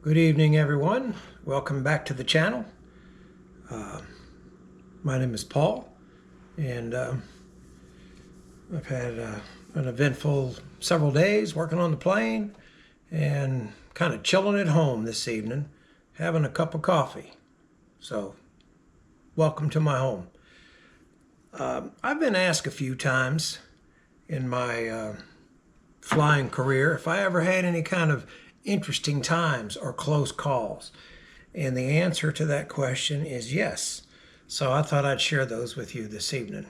Good evening, everyone. Welcome back to the channel. My name is Paul, and I've had an eventful several days working on the plane and kind of chilling at home this evening, having a cup of coffee. So, welcome to my home. I've been asked a few times in my flying career if I ever had any kind of interesting times or close calls. And the answer to that question is yes. So I thought I'd share those with you this evening.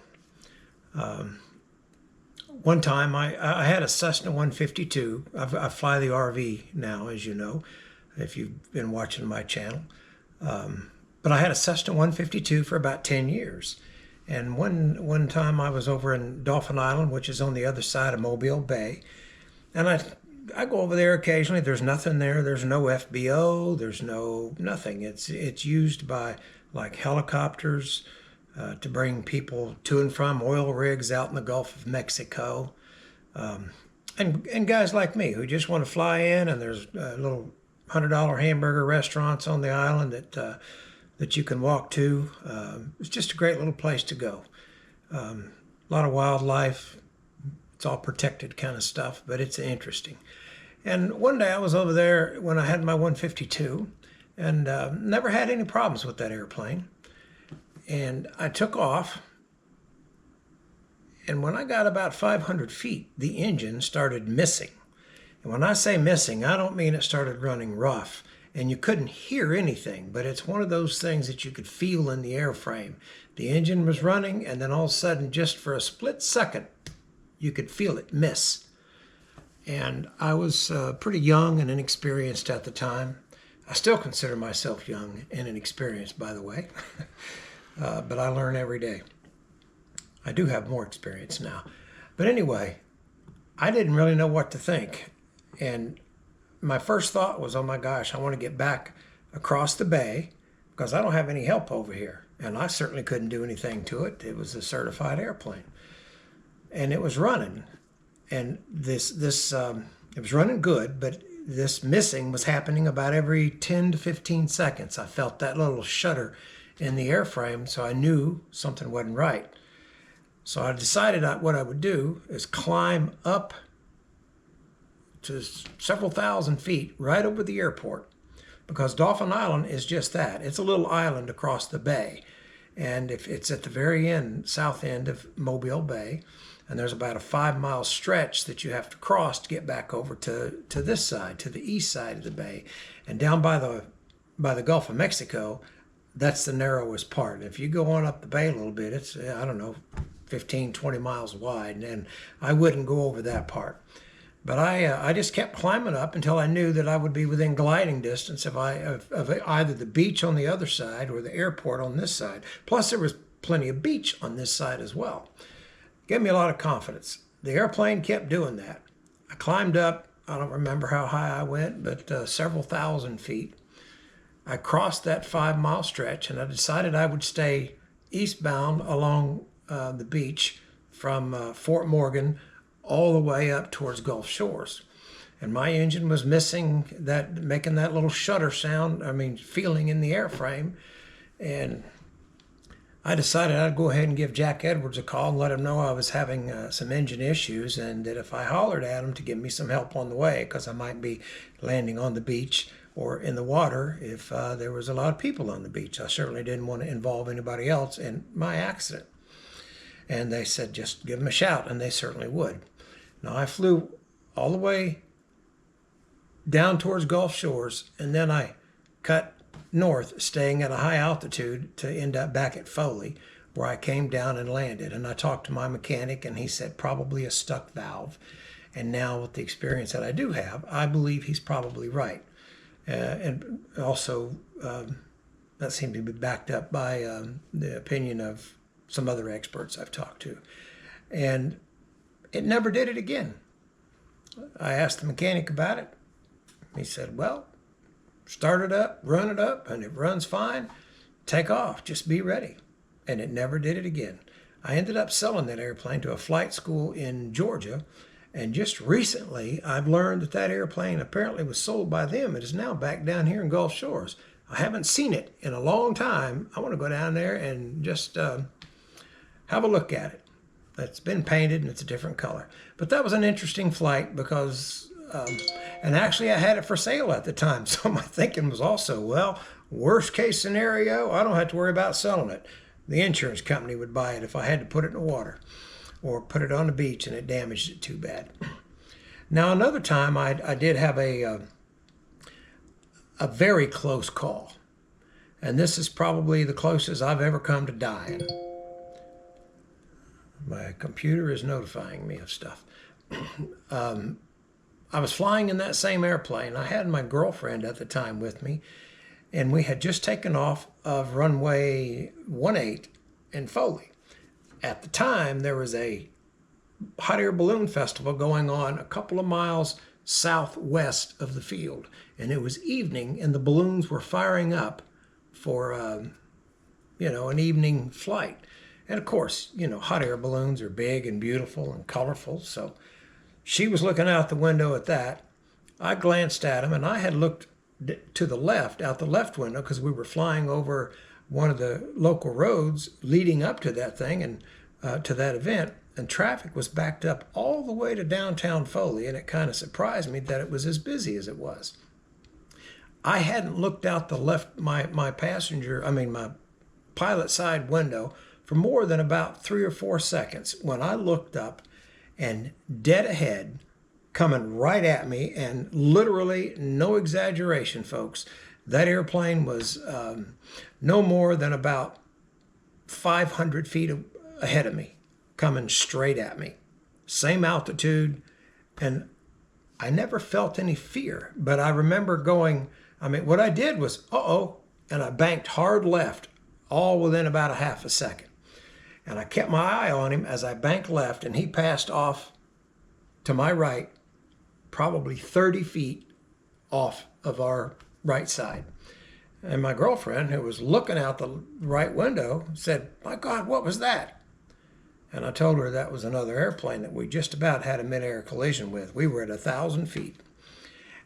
One time I had a Cessna 152. I fly the RV now, as you know, if you've been watching my channel. But I had a Cessna 152 for about 10 years. And one time I was over in Dauphin Island, which is on the other side of Mobile Bay. And I go over there occasionally. There's nothing there. There's no FBO. There's nothing. It's used by like helicopters to bring people to and from oil rigs out in the Gulf of Mexico, and guys like me who just want to fly in. And there's little $100 hamburger restaurants on the island that you can walk to. It's just a great little place to go. A lot of wildlife. It's all protected kind of stuff, but it's interesting. And one day I was over there when I had my 152 and never had any problems with that airplane. And I took off. And when I got about 500 feet, the engine started missing. And when I say missing, I don't mean it started running rough and you couldn't hear anything, but it's one of those things that you could feel in the airframe. The engine was running, and then all of a sudden, just for a split second, you could feel it miss. And I was pretty young and inexperienced at the time. I still consider myself young and inexperienced, by the way, but I learn every day. I do have more experience now. But anyway, I didn't really know what to think. And my first thought was, oh my gosh, I want to get back across the bay because I don't have any help over here. And I certainly couldn't do anything to it. It was a certified airplane. And it was running, and it was running good, but this missing was happening about every 10 to 15 seconds. I felt that little shudder in the airframe, so I knew something wasn't right. So I decided what I would do is climb up to several thousand feet right over the airport, because Dauphin Island is just that. It's a little island across the bay. And if it's at the very end, south end of Mobile Bay, and there's about a 5-mile stretch that you have to cross to get back over to this side, to the east side of the bay. And down by the Gulf of Mexico, that's the narrowest part. If you go on up the bay a little bit, it's, I don't know, 15, 20 miles wide, and I wouldn't go over that part. But I just kept climbing up until I knew that I would be within gliding distance of either the beach on the other side or the airport on this side. Plus, there was plenty of beach on this side as well. Gave me a lot of confidence. The airplane kept doing that. I climbed up. I don't remember how high I went, but several thousand feet. I crossed that 5-mile stretch, and I decided I would stay eastbound along the beach from Fort Morgan all the way up towards Gulf Shores. And my engine was missing that, making that little shudder sound, feeling in the airframe. And I decided I'd go ahead and give Jack Edwards a call and let him know I was having some engine issues, and that if I hollered at him to give me some help on the way, because I might be landing on the beach or in the water if there was a lot of people on the beach. I certainly didn't want to involve anybody else in my accident. And they said, just give them a shout, and they certainly would. Now, I flew all the way down towards Gulf Shores, and then I cut north, staying at a high altitude to end up back at Foley, where I came down and landed. And I talked to my mechanic, and he said probably a stuck valve. And now with the experience that I do have, I believe he's probably right. And also, that seemed to be backed up by the opinion of some other experts I've talked to. And it never did it again. I asked the mechanic about it. He said, well, start it up, run it up, and if it runs fine, take off. Just be ready. And it never did it again. I ended up selling that airplane to a flight school in Georgia, And just recently, I've learned that that airplane apparently was sold by them. It is now back down here in Gulf Shores. I haven't seen it in a long time. I want to go down there and just have a look at it. It's been painted and it's a different color. But that was an interesting flight because, and actually I had it for sale at the time. So my thinking was also, well, worst case scenario, I don't have to worry about selling it. The insurance company would buy it if I had to put it in the water or put it on the beach and it damaged it too bad. Now, another time I did have a very close call. And this is probably the closest I've ever come to dying. My computer is notifying me of stuff. I was flying in that same airplane. I had my girlfriend at the time with me, and we had just taken off of runway 18 in Foley. At the time, there was a hot air balloon festival going on a couple of miles southwest of the field, and it was evening, and the balloons were firing up for, an evening flight. And of course, hot air balloons are big and beautiful and colorful, so she was looking out the window at that. I glanced at him, and I had looked to the left, out the left window, because we were flying over one of the local roads leading up to that thing and to that event, and traffic was backed up all the way to downtown Foley, and it kind of surprised me that it was as busy as it was. I hadn't looked out the left, my pilot side window for more than about 3 or 4 seconds when I looked up, and dead ahead, coming right at me, and literally, no exaggeration, folks, that airplane was no more than about 500 feet ahead of me, coming straight at me. Same altitude, and I never felt any fear, but I remember going, what I did was, uh-oh, and I banked hard left, all within about a half a second. And I kept my eye on him as I banked left, and he passed off to my right, probably 30 feet off of our right side. And my girlfriend, who was looking out the right window, said, "My God, what was that?" And I told her that was another airplane that we just about had a mid-air collision with. We were at 1,000 feet.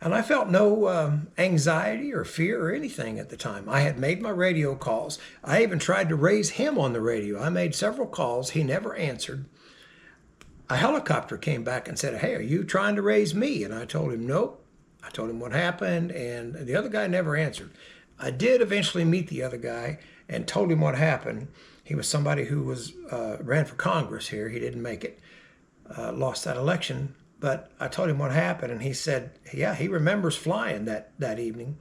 And I felt no anxiety or fear or anything at the time. I had made my radio calls. I even tried to raise him on the radio. I made several calls. He never answered. A helicopter came back and said, "Hey, are you trying to raise me?" And I told him, "Nope." I told him what happened, and the other guy never answered. I did eventually meet the other guy and told him what happened. He was somebody who ran for Congress here. He didn't make it, lost that election. But I told him what happened, and he said, yeah, he remembers flying that evening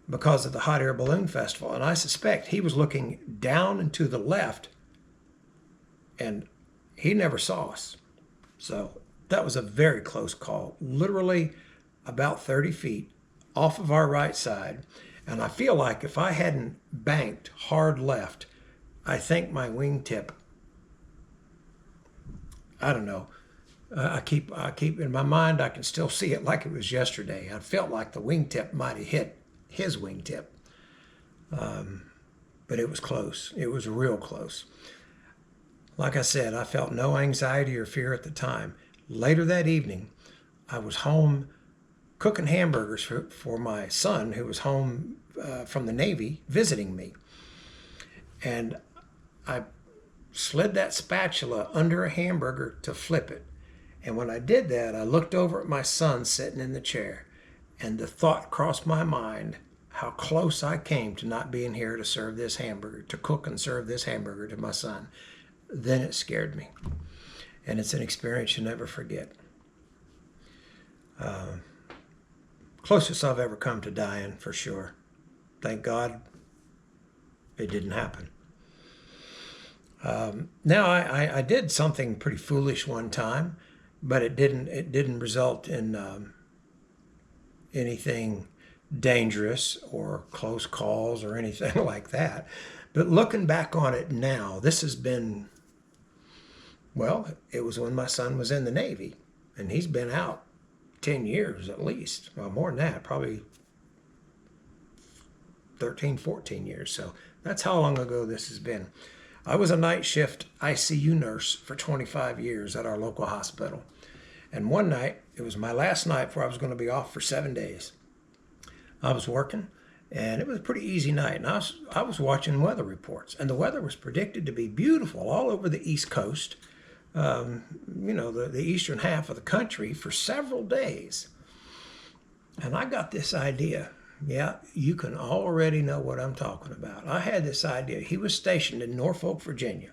because of the hot air balloon festival. And I suspect he was looking down and to the left, and he never saw us. So that was a very close call, literally about 30 feet off of our right side. And I feel like if I hadn't banked hard left, I think my wingtip, I don't know, I keep in my mind, I can still see it like it was yesterday. I felt like the wingtip might have hit his wingtip. But it was close. It was real close. Like I said, I felt no anxiety or fear at the time. Later that evening, I was home cooking hamburgers for my son, who was home from the Navy visiting me. And I slid that spatula under a hamburger to flip it. And when I did that, I looked over at my son sitting in the chair, and the thought crossed my mind how close I came to not being here to serve this hamburger, to cook and serve this hamburger to my son. Then it scared me. And it's an experience you never forget. Closest I've ever come to dying, for sure. Thank God it didn't happen. Now, I did something pretty foolish one time, but it didn't result in anything dangerous or close calls or anything like that. But looking back on it now, this has been, well, it was when my son was in the Navy, and he's been out 10 years at least. Well, more than that, probably 13, 14 years. So that's how long ago this has been. I was a night shift ICU nurse for 25 years at our local hospital. And one night, it was my last night before I was going to be off for 7 days. I was working, and it was a pretty easy night. And I was watching weather reports, and the weather was predicted to be beautiful all over the East Coast, the eastern half of the country for several days. And I got this idea. Yeah, you can already know what I'm talking about. I had this idea. He was stationed in Norfolk, Virginia.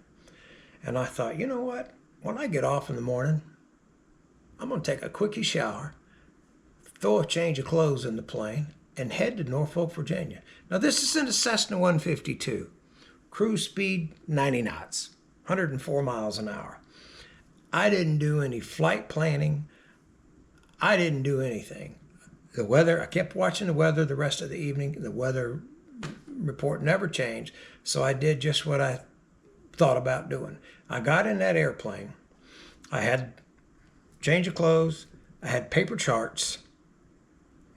And I thought, you know what? When I get off in the morning, I'm going to take a quickie shower, throw a change of clothes in the plane, and head to Norfolk, Virginia. Now, this is in a Cessna 152. Cruise speed, 90 knots, 104 miles an hour. I didn't do any flight planning. I didn't do anything. The weather, I kept watching the weather the rest of the evening. The weather report never changed. So I did just what I thought about doing. I got in that airplane. I had change of clothes. I had paper charts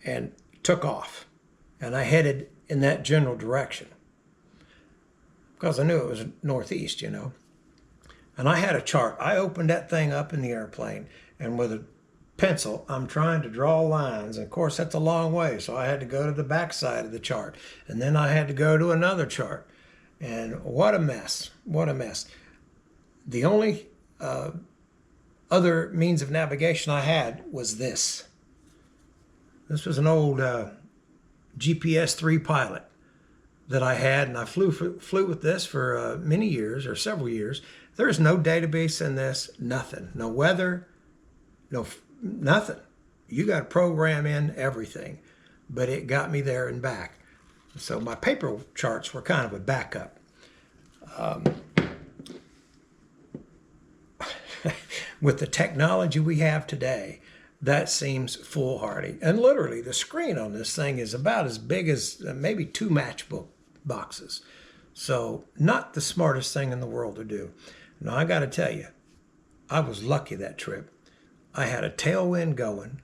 and took off. And I headed in that general direction because I knew it was northeast, And I had a chart. I opened that thing up in the airplane, and with a pencil, I'm trying to draw lines. And of course, that's a long way. So I had to go to the back side of the chart. And then I had to go to another chart. And what a mess. What a mess. The only other means of navigation I had was this. This was an old GPS 3 Pilot that I had, and I flew with this for many years, or several years. There's no database in this, nothing. No weather, nothing. You got to program in everything. But it got me there and back. So my paper charts were kind of a backup. With the technology we have today, that seems foolhardy. And literally, the screen on this thing is about as big as maybe 2 matchbook boxes. So not the smartest thing in the world to do. Now, I got to tell you, I was lucky that trip. I had a tailwind going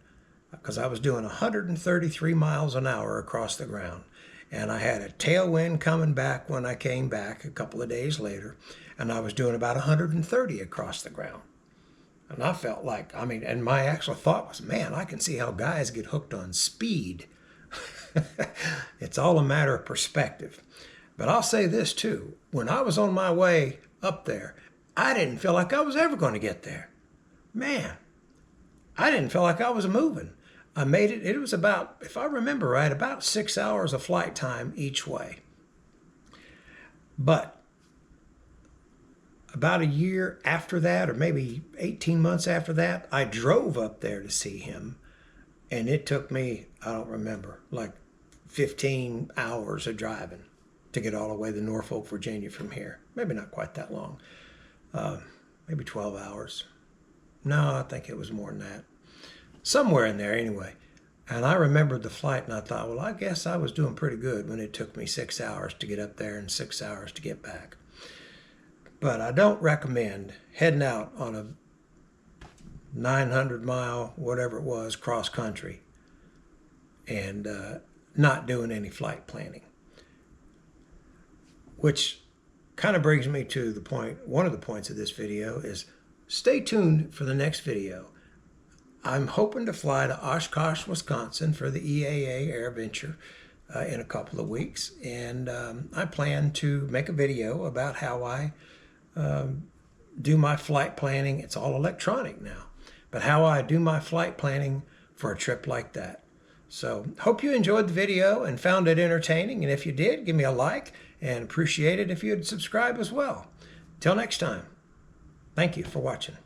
because I was doing 133 miles an hour across the ground. And I had a tailwind coming back when I came back a couple of days later. And I was doing about 130 across the ground. And I felt like, and my actual thought was, man, I can see how guys get hooked on speed. It's all a matter of perspective. But I'll say this too. When I was on my way up there, I didn't feel like I was ever going to get there. Man, I didn't feel like I was moving. I made it. It was about, if I remember right, about 6 hours of flight time each way. But about a year after that, or maybe 18 months after that, I drove up there to see him. And it took me, I don't remember, like 15 hours of driving to get all the way to Norfolk, Virginia from here. Maybe not quite that long. Maybe 12 hours. No, I think it was more than that. Somewhere in there anyway. And I remembered the flight, and I thought, well, I guess I was doing pretty good when it took me 6 hours to get up there and 6 hours to get back. But I don't recommend heading out on a 900-mile, whatever it was, cross country and not doing any flight planning. Which kind of brings me to the point, one of the points of this video is stay tuned for the next video. I'm hoping to fly to Oshkosh, Wisconsin for the EAA AirVenture in a couple of weeks. And I plan to make a video about how I do my flight planning. It's all electronic now, but how I do my flight planning for a trip like that. So hope you enjoyed the video and found it entertaining. And if you did, give me a like and appreciate it if you'd subscribe as well. Till next time, thank you for watching.